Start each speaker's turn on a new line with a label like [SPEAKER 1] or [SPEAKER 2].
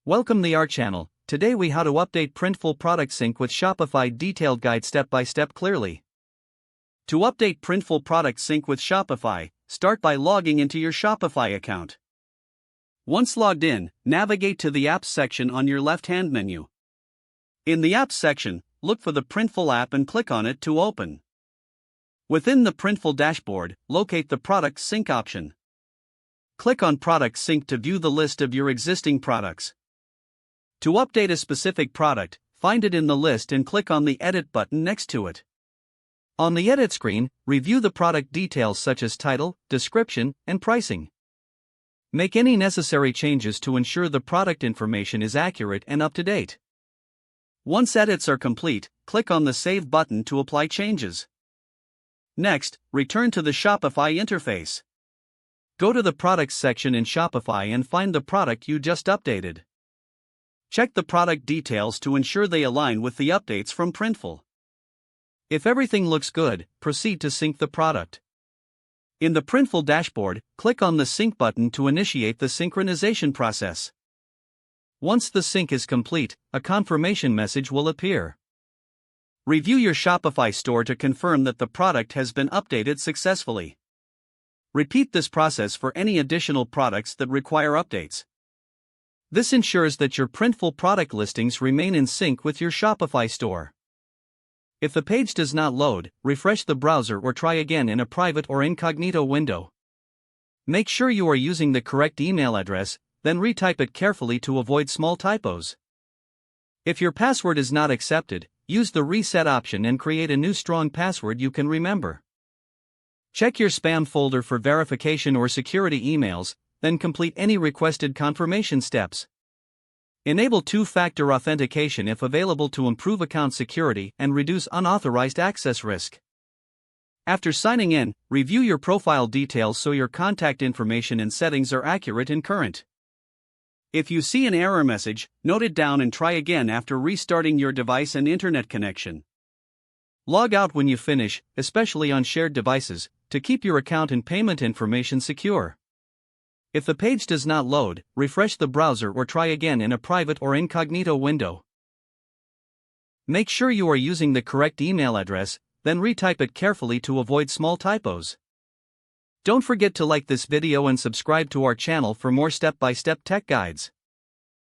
[SPEAKER 1] Welcome to our channel. Today we how to update Printful product sync with Shopify detailed guide step by step clearly. To update Printful product sync with Shopify, start by logging into your Shopify account. Once logged in, navigate to the Apps section on your left-hand menu. In the Apps section, look for the Printful app and click on it to open. Within the Printful dashboard, locate the Product Sync option. Click on Product Sync to view the list of your existing products. To update a specific product, find it in the list and click on the Edit button next to it. On the Edit screen, review the product details such as title, description, and pricing. Make any necessary changes to ensure the product information is accurate and up to date. Once edits are complete, click on the Save button to apply changes. Next, return to the Shopify interface. Go to the Products section in Shopify and find the product you just updated. Check the product details to ensure they align with the updates from Printful. If everything looks good, proceed to sync the product. In the Printful dashboard, click on the Sync button to initiate the synchronization process. Once the sync is complete, a confirmation message will appear. Review your Shopify store to confirm that the product has been updated successfully. Repeat this process for any additional products that require updates. This ensures that your Printful product listings remain in sync with your Shopify store. If the page does not load, refresh the browser or try again in a private or incognito window. Make sure you are using the correct email address, then retype it carefully to avoid small typos. If your password is not accepted, use the Reset option and create a new strong password you can remember. Check your spam folder for verification or security emails, then complete any requested confirmation steps. Enable two-factor authentication if available to improve account security and reduce unauthorized access risk. After signing in, review your profile details so your contact information and settings are accurate and current. If you see an error message, note it down and try again after restarting your device and internet connection. Log out when you finish, especially on shared devices, to keep your account and payment information secure. If the page does not load, refresh the browser or try again in a private or incognito window. Make sure you are using the correct email address, then retype it carefully to avoid small typos. Don't forget to like this video and subscribe to our channel for more step-by-step tech guides.